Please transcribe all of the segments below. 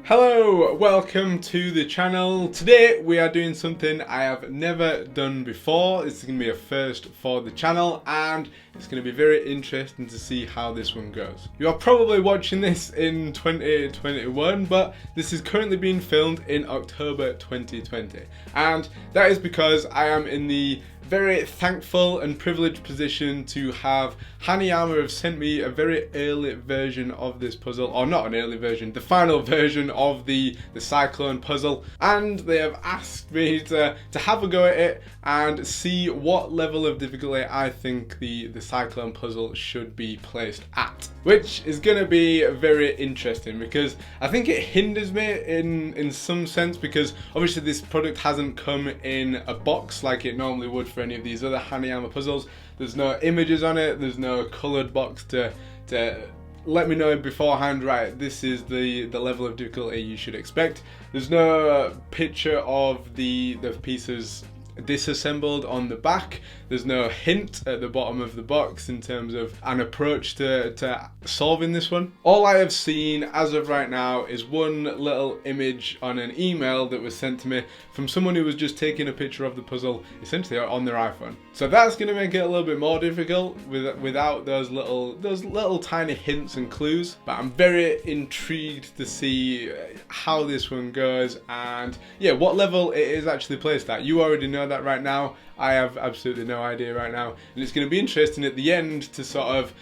Hello, welcome to the channel. Today we are doing something I have never done before. This is going to be a first for the channel and it's going to be very interesting to see how this one goes. You are probably watching this in 2021, but this is currently being filmed in October 2020. And that is because I am in the very thankful and privileged position to have Hanayama have sent me a very early version of this puzzle, or not an early version, the final version of the Cyclone puzzle, and they have asked me to have a go at it and see what level of difficulty I think the Cyclone puzzle should be placed at, which is going to be very interesting because I think it hinders me in some sense, because obviously this product hasn't come in a box like it normally would for any of these other Hanayama puzzles. There's no images on it, there's no coloured box to let me know beforehand, right, this is the level of difficulty you should expect. There's no picture of the pieces disassembled on the back. There's no hint at the bottom of the box in terms of an approach to solving this one. All I have seen as of right now is one little image on an email that was sent to me from someone who was just taking a picture of the puzzle essentially on their iPhone. So that's going to make it a little bit more difficult without those little tiny hints and clues. But I'm very intrigued to see how this one goes and yeah, what level it is actually placed at. You already know that right now. I have absolutely no idea right now, and it's going to be interesting at the end to sort of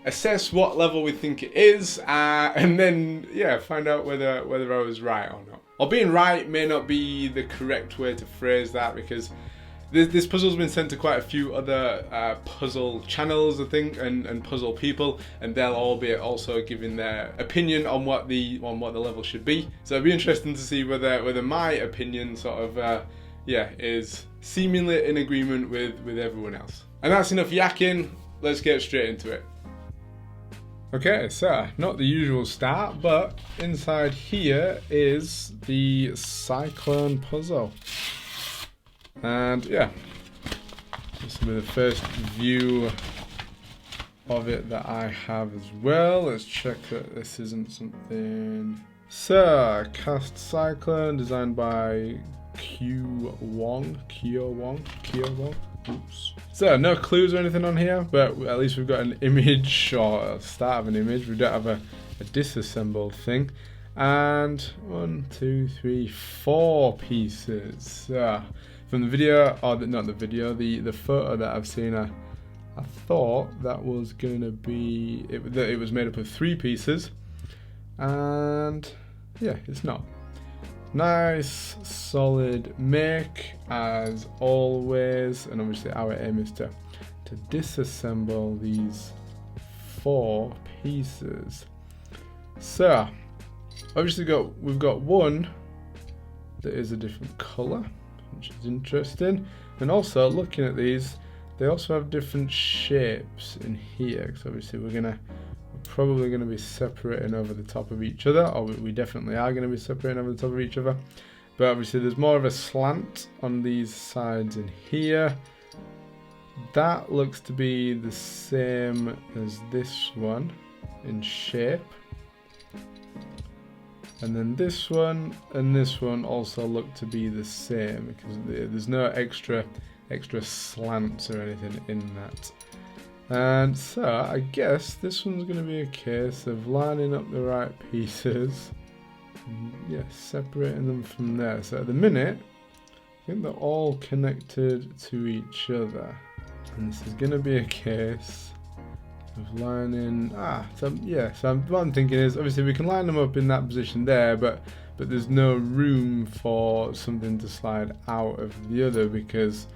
assess what level we think it is, and then yeah, find out whether I was right or not. Or being right may not be the correct way to phrase that, because this puzzle's been sent to quite a few other puzzle channels, I think, and puzzle people, and they'll all be also giving their opinion on what the level should be. So it'll be interesting to see whether my opinion sort of is seemingly in agreement with everyone else. And that's enough yakking, let's get straight into it. Okay, so not the usual start, but inside here is the Cyclone puzzle. And yeah, this will be the first view of it that I have as well. Let's check that this isn't something. So, cast Cyclone, designed by Kyo Wong. Oops. So no clues or anything on here, but at least we've got an image, or a start of an image. We don't have a disassembled thing. And 1, 2, 3, 4 pieces. So from the video, or not the video, the photo that I've seen, I thought that was going to be that it was made up of 3 pieces, and yeah, it's not. Nice solid make as always, and obviously our aim is to disassemble these 4 pieces. So obviously we've got one that is a different colour, which is interesting, and also looking at these, they also have different shapes in here, because obviously we're probably going to be separating over the top of each other, or we definitely are going to be separating over the top of each other, but obviously there's more of a slant on these sides in here. That looks to be the same as this one in shape, and then this one and this one also look to be the same, because there's no extra slants or anything in that. And so I guess this one's going to be a case of lining up the right pieces and yeah, separating them from there. So at the minute, I think they're all connected to each other, and this is going to be a case of lining. So what I'm thinking is, obviously we can line them up in that position there, but there's no room for something to slide out of the other, because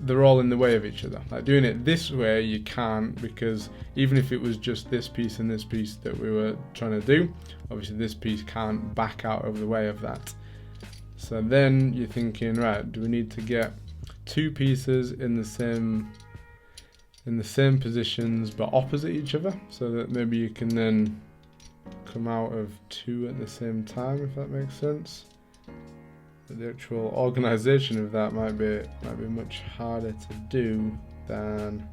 they're all in the way of each other. Like doing it this way, you can't, because even if it was just this piece and this piece that we were trying to do, obviously this piece can't back out of the way of that. So then you're thinking, right, do we need to get 2 pieces in the same positions but opposite each other, so that maybe you can then come out of 2 at the same time, if that makes sense. But the actual organization of that might be much harder to do than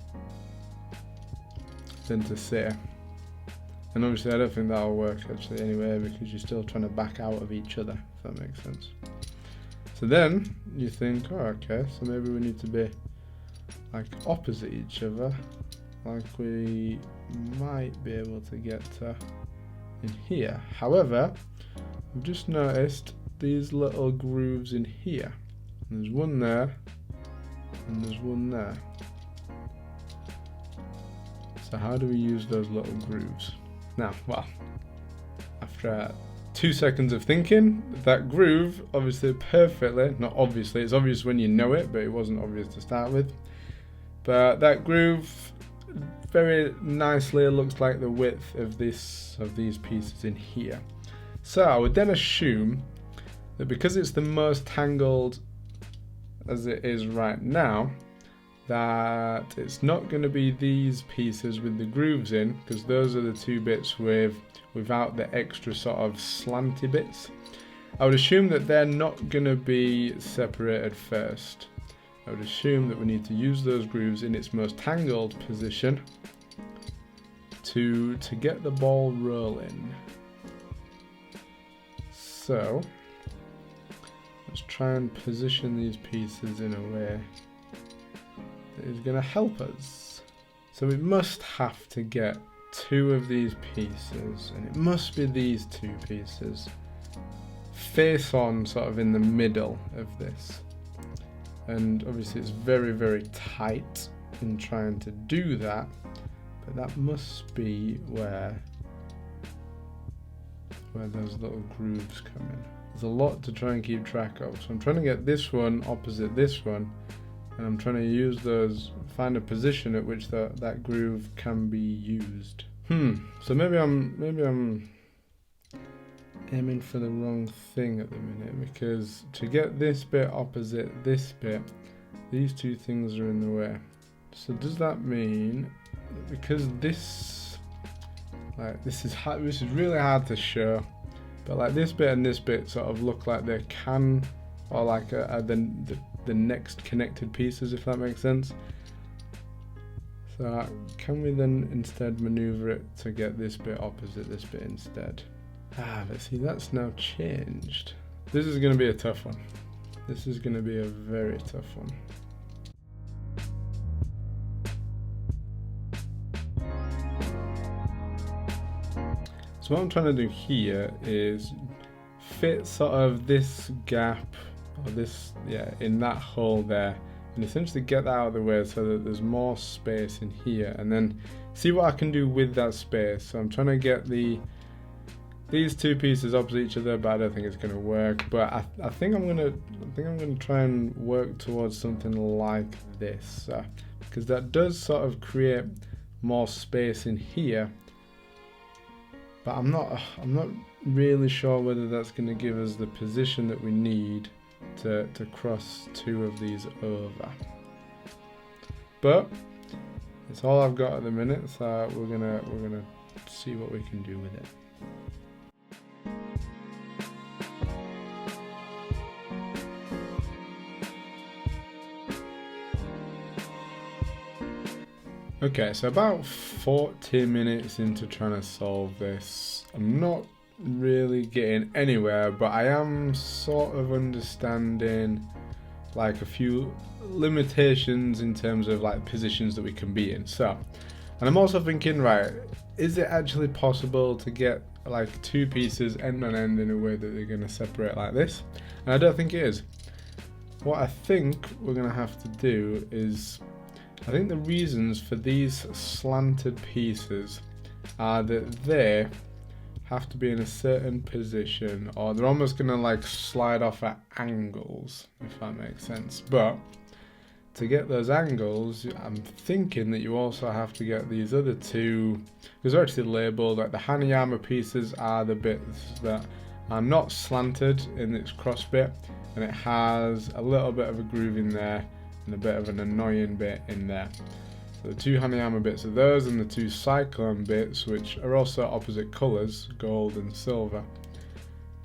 to say. And obviously I don't think that'll work actually anyway, because you're still trying to back out of each other, if that makes sense. So then you think, oh okay, so maybe we need to be like opposite each other, like we might be able to get to in here. However, I've just noticed these little grooves in here. And there's one there, and there's one there. So how do we use those little grooves? Now, well, after 2 seconds of thinking, that groove obviously perfectly, not obviously, it's obvious when you know it, but it wasn't obvious to start with. But that groove very nicely looks like the width of these pieces in here. So I would then assume that because it's the most tangled as it is right now, that it's not going to be these pieces with the grooves in, because those are the two bits without the extra sort of slanty bits. I would assume that they're not going to be separated first. I would assume that we need to use those grooves in its most tangled position to get the ball rolling. So let's try and position these pieces in a way that is going to help us. So we must have to get two of these pieces, and it must be these two pieces face on sort of in the middle of this. And obviously it's very, very tight in trying to do that, but that must be where those little grooves come in. There's a lot to try and keep track of, so I'm trying to get this one opposite this one, and I'm trying to use those, find a position at which that groove can be used. So maybe I'm aiming for the wrong thing at the minute, because to get this bit opposite this bit, these two things are in the way. So does that mean that because this, like this is really hard to show, but like this bit and this bit sort of look like they can, or like are the next connected pieces, if that makes sense. So can we then instead maneuver it to get this bit opposite this bit instead? But see, that's now changed. This is going to be a tough one. This is going to be a very tough one. So what I'm trying to do here is fit sort of this gap, or this, in that hole there, and essentially get that out of the way so that there's more space in here, and then see what I can do with that space. So I'm trying to get these two pieces opposite each other, but I don't think it's going to work. But I think I'm gonna try and work towards something like this, because that does sort of create more space in here. But I'm not really sure whether that's going to give us the position that we need to cross two of these over. But it's all I've got at the minute, so we're gonna see what we can do with it. Okay, so about 40 minutes into trying to solve this, I'm not really getting anywhere, but I am sort of understanding like a few limitations in terms of like positions that we can be in. So, and I'm also thinking, right, is it actually possible to get like two pieces end on end in a way that they're going to separate like this? And I don't think it is. What I think we're going to have to do is, I think the reasons for these slanted pieces are that they have to be in a certain position, or they're almost going to like slide off at angles, if that makes sense. But to get those angles, I'm thinking that you also have to get these other two, because they're actually labelled, like the Hanayama pieces are the bits that are not slanted in its cross bit, and it has a little bit of a groove in there and a bit of an annoying bit in there. So the two Hanayama bits are those, and the two Cyclone bits, which are also opposite colours, gold and silver,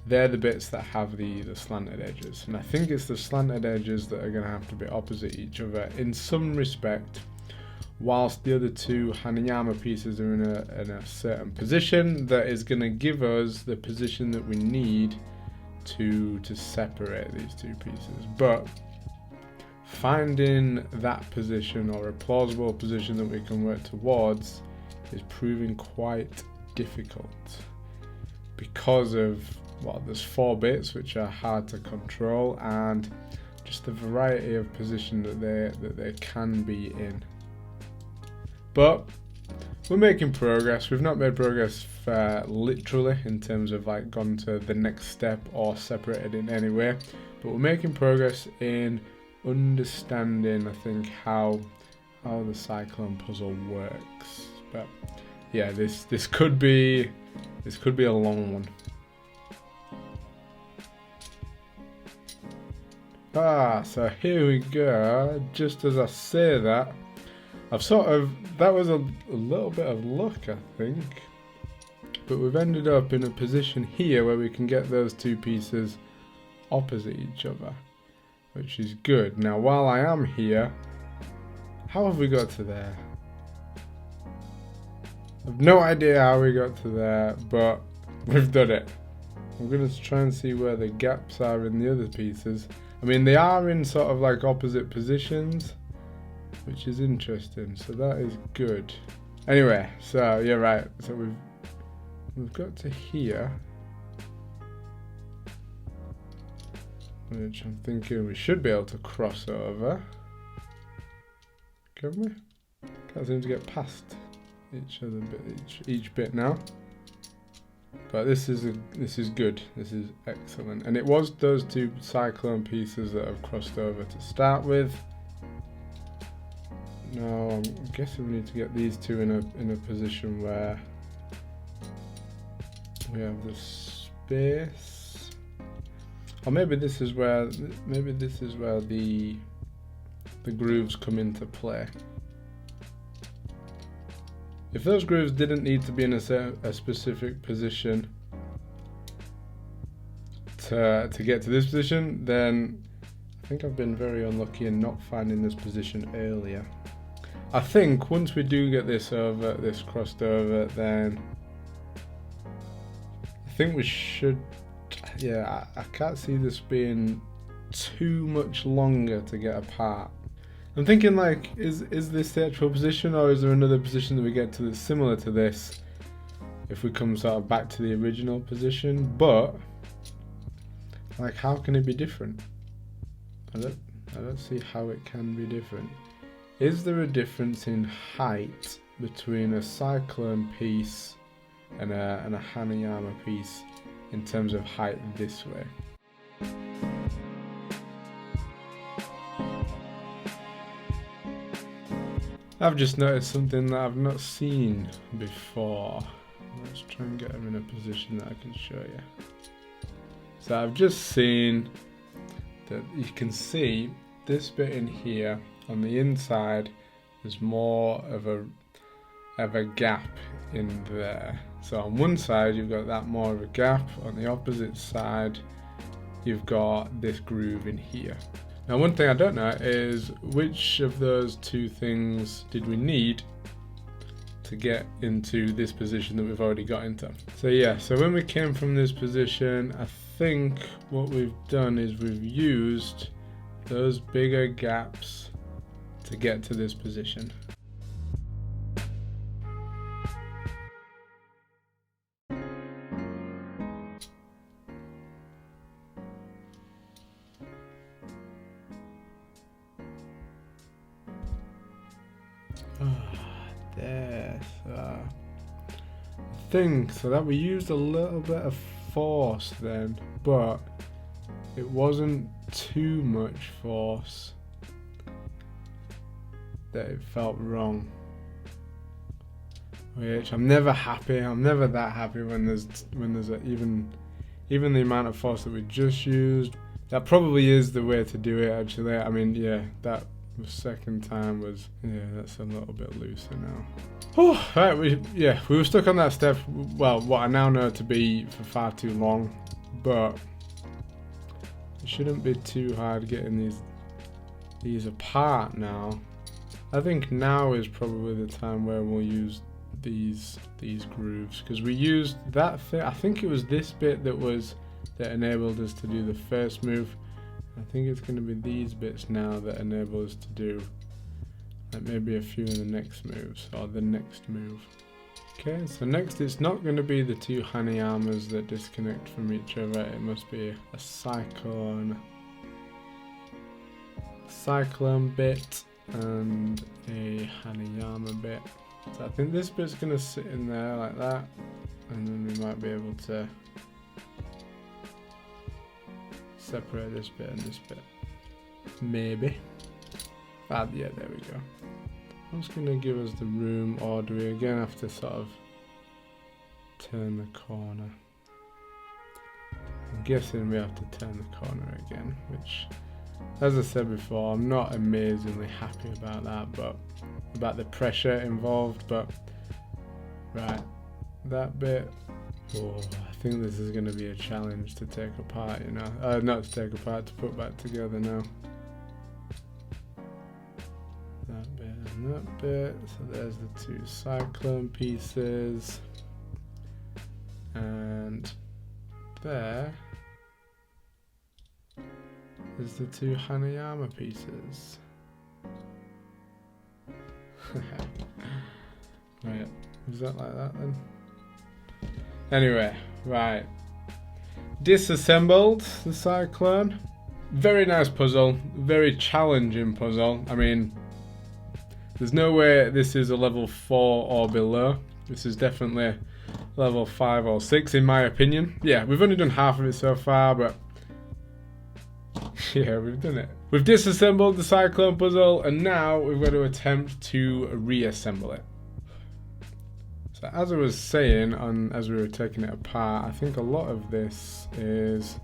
they're the bits that have the slanted edges. And I think it's the slanted edges that are going to have to be opposite each other in some respect, whilst the other two Hanayama pieces are in a certain position that is going to give us the position that we need to separate these two pieces. But finding that position, or a plausible position that we can work towards, is proving quite difficult because of, well, there's 4 bits which are hard to control, and just the variety of position that they can be in. But we're making progress. We've not made progress literally in terms of like gone to the next step or separated in any way, but we're making progress in understanding, I think, how the Cyclone puzzle works. But yeah, this could be a long one. So here we go. Just as I say that, that was a little bit of luck, I think. But we've ended up in a position here where we can get those two pieces opposite each other, which is good. Now, while I am here, how have we got to there? I've no idea how we got to there, but we've done it. I'm going to try and see where the gaps are in the other pieces. I mean, they are in sort of like opposite positions, which is interesting, so that is good. Anyway, so yeah, right, so we've got to here, which I'm thinking we should be able to cross over. Can we? Can't seem to get past each other bit, each bit now. But this is good. This is excellent. And it was those two Cyclone pieces that have crossed over to start with. Now I'm guessing we need to get these two in a position where we have the space. Or maybe this is where the grooves come into play. If those grooves didn't need to be in a specific position to get to this position, then I think I've been very unlucky in not finding this position earlier. I think once we do get this crossed over, then I think we should, yeah, I can't see this being too much longer to get apart. I'm thinking, like, is this the actual position, or is there another position that we get to that's similar to this if we come sort of back to the original position? But like, how can it be different? I don't see how it can be different. Is there a difference in height between a Cyclone piece and a Hanayama piece in terms of height this way? I've just noticed something that I've not seen before. Let's try and get them in a position that I can show you. So I've just seen that you can see this bit in here on the inside. There's more of a gap in there. So on one side you've got that more of a gap. On the opposite side you've got this groove in here. Now, one thing I don't know is which of those two things did we need to get into this position that we've already got into. So yeah, so when we came from this position, I think what we've done is we've used those bigger gaps to get to this position. There, so I think so that we used a little bit of force then, but it wasn't too much force that it felt wrong. Which I'm never happy. I'm never that happy when there's even the amount of force that we just used. That probably is the way to do it, actually. I mean, yeah, that. The second time was, yeah, that's a little bit looser now. Oh, right, we were stuck on that step, well, what I now know to be for far too long, but it shouldn't be too hard getting these apart now. I think now is probably the time where we'll use these grooves, because we used that thing. I think it was this bit that enabled us to do the first move. I think it's going to be these bits now that enable us to do like maybe a few in the next moves, or the next move. Okay, so next it's not going to be the two Hanayamas that disconnect from each other. It must be a cyclone bit and a Hanayama bit. So I think this bit's going to sit in there like that, and then we might be able to separate this bit and this bit. Maybe. Ah, yeah, there we go. What's going to give us the room, or do we again have to sort of turn the corner? I'm guessing we have to turn the corner again, which, as I said before, I'm not amazingly happy about that, but about the pressure involved. But right, that bit, oh, I think this is going to be a challenge to take apart, you know. Not to take apart, to put back together now. That bit and that bit. So there's the two cyclone pieces, and there is the two Hanayama pieces. Right, is that like that then? Anyway, right. Disassembled the cyclone. Very nice puzzle, very challenging puzzle. I mean, there's no way this is a level 4 or below. This is definitely level 5 or 6 in my opinion. Yeah, we've only done half of it so far, but yeah, we've done it. We've disassembled the cyclone puzzle, and now we've got to attempt to reassemble it. So as I was saying, as we were taking it apart, I think a lot of this is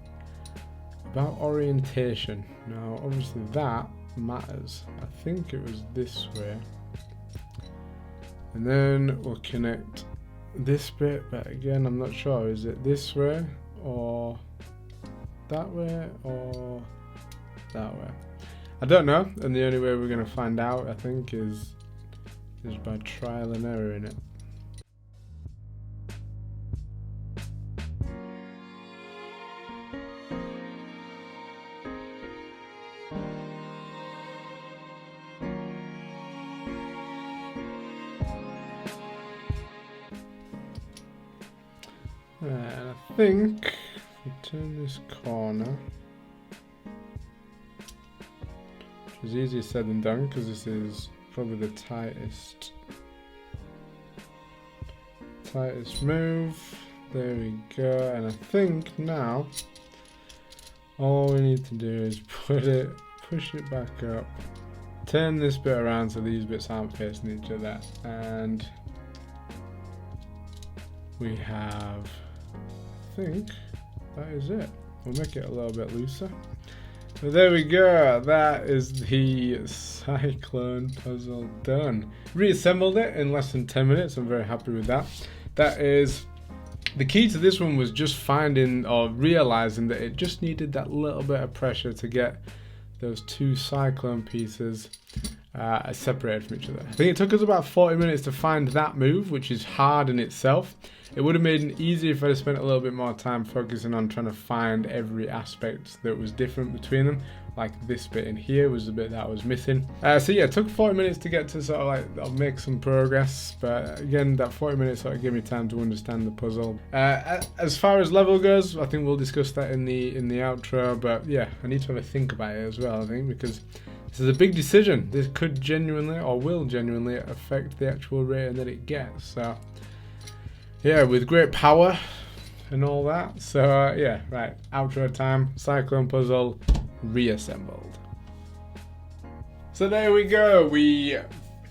about orientation. Now, obviously that matters. I think it was this way. And then we'll connect this bit, but again, I'm not sure. Is it this way, or that way, or that way? I don't know, and the only way we're going to find out, I think, is by trial and error in it. And I think if we turn this corner, which is easier said than done because this is probably the tightest move. There we go. And I think now all we need to do is push it back up, turn this bit around so these bits aren't facing each other, and we have, I think that is it. We'll make it a little bit looser. So there we go, that is the cyclone puzzle done. Reassembled it in less than 10 minutes, I'm very happy with that. That is, the key to this one was just finding or realizing that it just needed that little bit of pressure to get those two cyclone pieces separated from each other. I think it took us about 40 minutes to find that move, which is hard in itself. It would have made it easier if I'd spent a little bit more time focusing on trying to find every aspect that was different between them. Like this bit in here was the bit that I was missing. So yeah, it took 40 minutes to get to sort of like make some progress. But again, that 40 minutes sort of gave me time to understand the puzzle. As far as level goes, I think we'll discuss that in the outro. But yeah, I need to have a think about it as well, I think, because this is a big decision. This could genuinely, or will genuinely, affect the actual rating that it gets. So yeah, with great power and all that. So yeah, right, outro time, cyclone puzzle reassembled. So there we go, we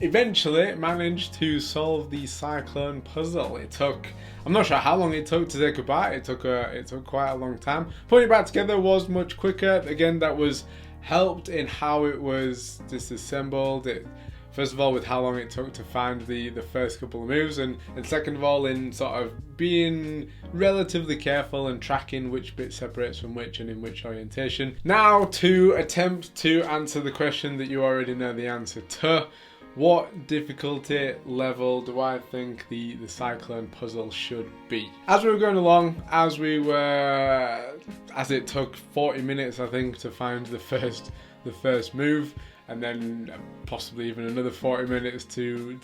eventually managed to solve the cyclone puzzle. It took, I'm not sure how long it took to take apart. It took quite a long time. Putting it back together was much quicker. Again, that was helped in how it was disassembled. First of all, with how long it took to find the first couple of moves, and second of all, in sort of being relatively careful and tracking which bit separates from which and in which orientation. Now to attempt to answer the question that you already know the answer to. what difficulty level do I think the Cyclone puzzle should be? As we were going along, as it took 40 minutes I think to find the first move, and then possibly even another 40 minutes to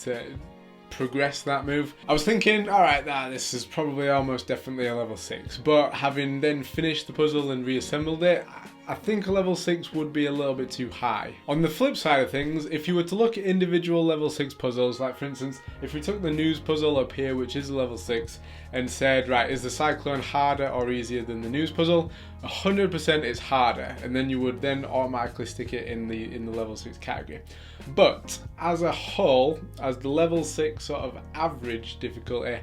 progress that move, I was thinking, alright, this is probably almost definitely a level 6, but having then finished the puzzle and reassembled it, I think a level 6 would be a little bit too high. On the flip side of things, if you were to look at individual level 6 puzzles, like for instance, if we took the news puzzle up here, which is a level 6, and said, right, is the Cyclone harder or easier than the news puzzle? 100% it's harder, and then you would then automatically stick it in the level 6 category. But as a whole, as the level 6 sort of average difficulty,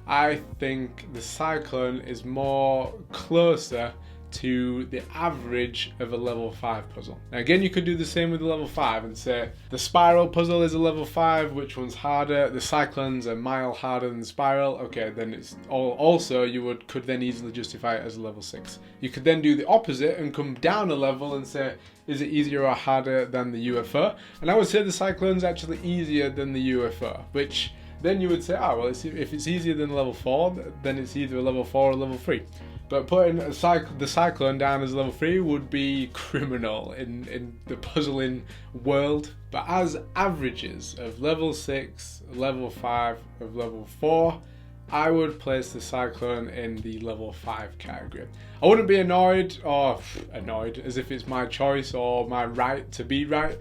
I think the Cyclone is more closer to the average of a level 5 puzzle. Now again, you could do the same with the level 5 and say the spiral puzzle is a level 5, which one's harder? The Cyclone's a mile harder than the spiral. Okay, then it's also you could then easily justify it as a level 6. You could then do the opposite and come down a level and say, is it easier or harder than the UFO? And I would say the Cyclone's actually easier than the UFO, which then you would say, well, if it's easier than level 4, then it's either a level 4 or level 3. But putting the Cyclone down as level 3 would be criminal in the puzzling world. But as averages of level 6, level 5, of level 4, I would place the Cyclone in the level 5 category. I wouldn't be annoyed as if it's my choice or my right to be right.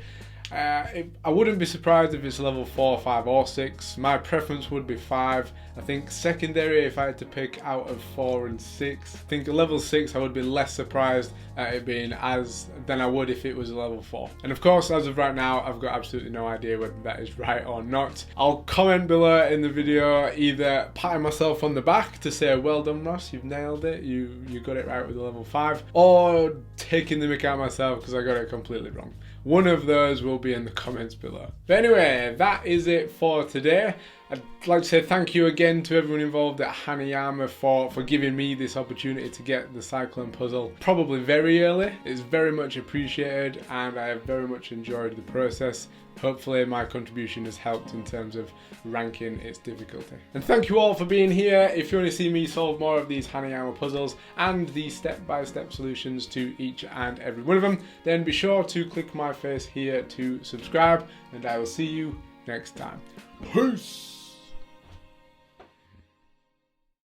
I wouldn't be surprised if it's level 4, 5 or 6. My preference would be 5. I think secondary, if I had to pick out of 4 and 6, I think a level 6 I would be less surprised at it being than I would if it was a level 4. And of course, as of right now, I've got absolutely no idea whether that is right or not. I'll comment below in the video either patting myself on the back to say, well done Ross, you've nailed it, you got it right with the level 5, or taking the mick out myself because I got it completely wrong. One of those will be in the comments below. But anyway, that is it for today. I'd like to say thank you again to everyone involved at Hanayama for giving me this opportunity to get the Cyclone puzzle probably very early. It's very much appreciated and I have very much enjoyed the process. Hopefully my contribution has helped in terms of ranking its difficulty. And thank you all for being here. If you want to see me solve more of these Hanayama puzzles and the step-by-step solutions to each and every one of them, then be sure to click my face here to subscribe, and I will see you next time. Peace!